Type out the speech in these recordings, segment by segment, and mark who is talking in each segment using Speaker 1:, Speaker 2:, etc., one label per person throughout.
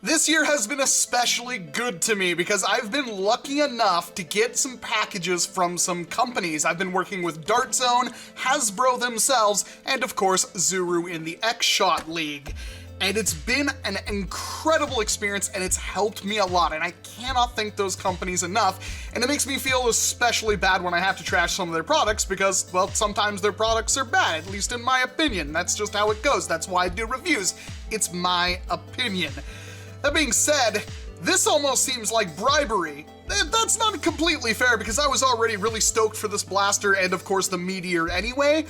Speaker 1: This year has been especially good to me because I've been lucky enough to get some packages from some companies. I've been working with Dart Zone, Hasbro themselves, and of course Zuru in the X-Shot League. And it's been an incredible experience, and it's helped me a lot, and I cannot thank those companies enough. And it makes me feel especially bad when I have to trash some of their products because, well, sometimes their products are bad, at least in my opinion. That's just how it goes. That's why I do reviews. It's my opinion. That being said, this almost seems like bribery. That's not completely fair because I was already really stoked for this blaster and, of course, the Meteor anyway.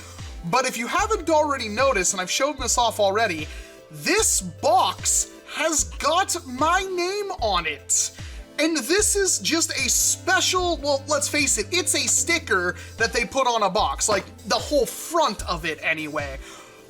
Speaker 1: But if you haven't already noticed, and I've shown this off already, this box has got my name on it. And this is just a special, well, let's face it, it's a sticker that they put on a box, like the whole front of it anyway.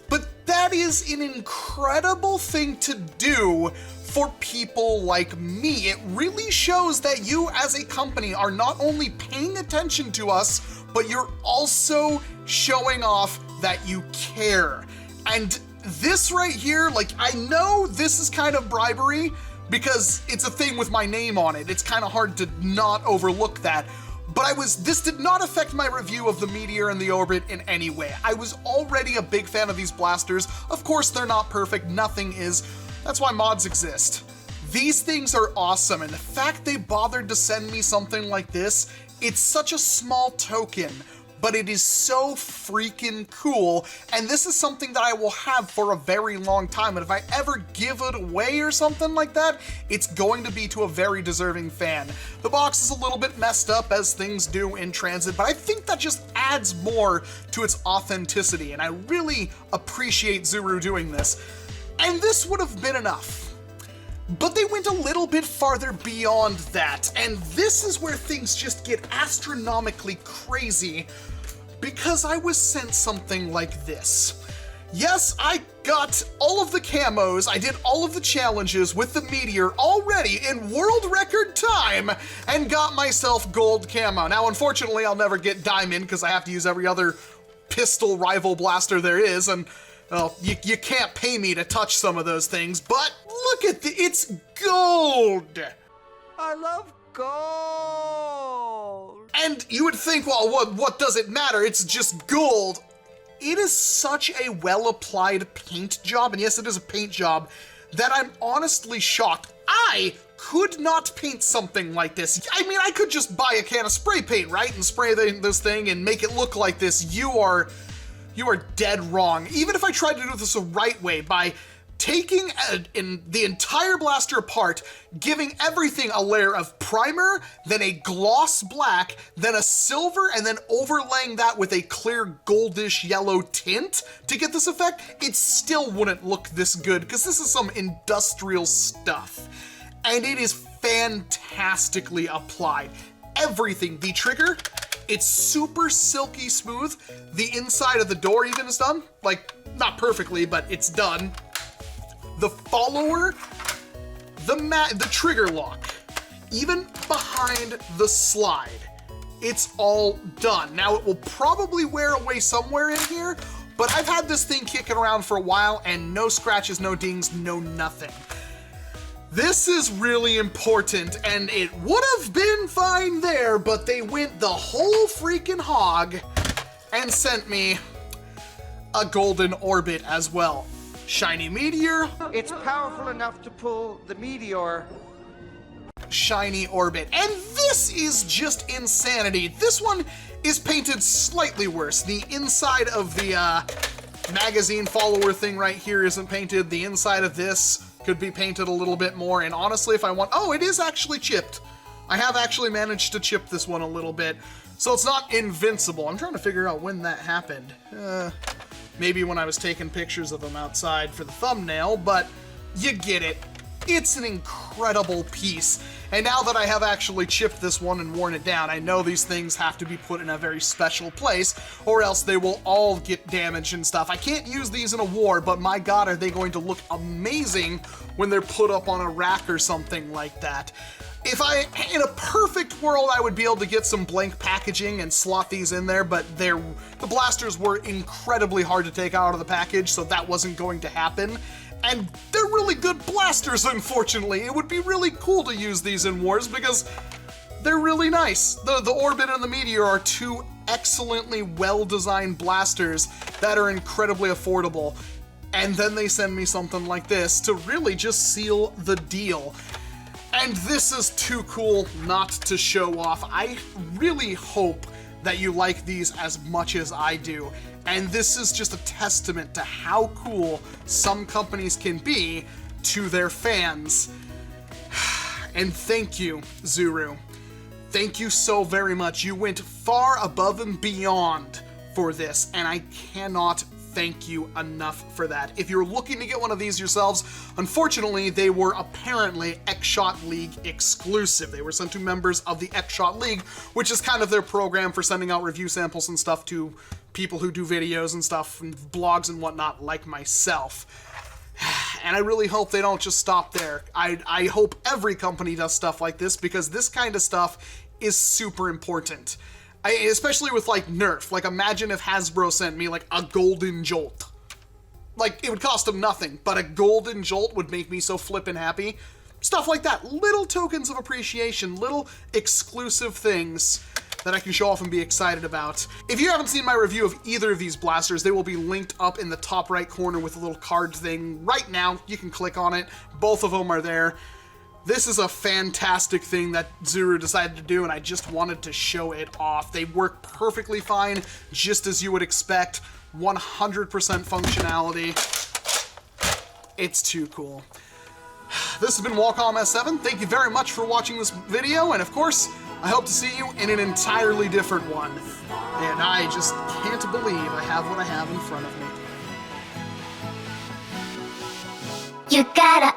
Speaker 1: But that is an incredible thing to do for people like me. It really shows that you as a company are not only paying attention to us, but you're also showing off that you care. And this right here, like, I know this is kind of bribery because it's a thing with my name on it. It's kind of hard to not overlook that. But this did not affect my review of the Meteor and the Orbit in any way. I was already a big fan of these blasters. Of course, they're not perfect. Nothing is. That's why mods exist. These things are awesome, and the fact they bothered to send me something like this, it's such a small token, but it is so freaking cool, and this is something that I will have for a very long time, and if I ever give it away or something like that, it's going to be to a very deserving fan. The box is a little bit messed up, as things do in transit, but I think that just adds more to its authenticity, and I really appreciate Zuru doing this. And this would have been enough. But they went a little bit farther beyond that, and this is where things just get astronomically crazy, because I was sent something like this. Yes, I got all of the camos, I did all of the challenges with the Meteor already in world record time, and got myself gold camo. Now, unfortunately, I'll never get diamond, because I have to use every other pistol rival blaster there is, and well, you can't pay me to touch some of those things, but look at it's gold!
Speaker 2: I love gold!
Speaker 1: And you would think, well, what does it matter? It's just gold. It is such a well-applied paint job, and yes, it is a paint job, that I'm honestly shocked. I could not paint something like this. I mean, I could just buy a can of spray paint, right? And spray this thing and make it look like this. You are dead wrong. Even if I tried to do this the right way by taking the entire blaster apart, giving everything a layer of primer, then a gloss black, then a silver, and then overlaying that with a clear goldish yellow tint to get this effect, it still wouldn't look this good because this is some industrial stuff. And it is fantastically applied. Everything, the trigger, it's super silky smooth. The inside of the door even is done. Like, not perfectly, but it's done. The follower, the trigger lock, even behind the slide, it's all done. Now, it will probably wear away somewhere in here, but I've had this thing kicking around for a while and no scratches, no dings, no nothing. This is really important, and it would have been fine there, but they went the whole freaking hog and sent me a golden orbit as well. Shiny Meteor.
Speaker 2: It's powerful enough to pull the Meteor.
Speaker 1: Shiny orbit. And this is just insanity. This one is painted slightly worse. The inside of the magazine follower thing right here isn't painted. The inside of this could be painted a little bit more, and honestly, if I want, oh, it is actually chipped. I have actually managed to chip this one a little bit, so it's not invincible. I'm trying to figure out when that happened. Maybe when I was taking pictures of them outside for the thumbnail, but you get it. It's an incredible piece. And now that I have actually chipped this one and worn it down, I know these things have to be put in a very special place, or else they will all get damaged and stuff. I can't use these in a war, but my god, are they going to look amazing when they're put up on a rack or something like that. In a perfect world, I would be able to get some blank packaging and slot these in there, but the blasters were incredibly hard to take out of the package, so that wasn't going to happen. And they're really good blasters, unfortunately. It would be really cool to use these in wars because they're really nice. The Orbit and the Meteor are two excellently well-designed blasters that are incredibly affordable. And then they send me something like this to really just seal the deal. And this is too cool not to show off. I really hope that you like these as much as I do. And this is just a testament to how cool some companies can be to their fans. And thank you, Zuru. Thank you so very much. You went far above and beyond for this, and I cannot thank you enough for that. If you're looking to get one of these yourselves, unfortunately, they were apparently X-Shot League exclusive. They were sent to members of the X-Shot League, which is kind of their program for sending out review samples and stuff to people who do videos and stuff, and blogs and whatnot, like myself. And I really hope they don't just stop there. I hope every company does stuff like this, because this kind of stuff is super important. Especially with, like, Nerf. Like, imagine if Hasbro sent me, like, a golden jolt. Like, it would cost them nothing, but a golden jolt would make me so flippin' happy. Stuff like that. Little tokens of appreciation, little exclusive things that I can show off and be excited about. If you haven't seen my review of either of these blasters, they will be linked up in the top right corner with a little card thing right now. You can click on it. Both of them are there. This is a fantastic thing that Zuru decided to do, and I just wanted to show it off. They work perfectly fine, just as you would expect. 100% functionality. It's too cool. This has been Walcom S7. Thank you very much for watching this video, and of course, I hope to see you in an entirely different one. And I just can't believe I have what I have in front of me.
Speaker 3: You gotta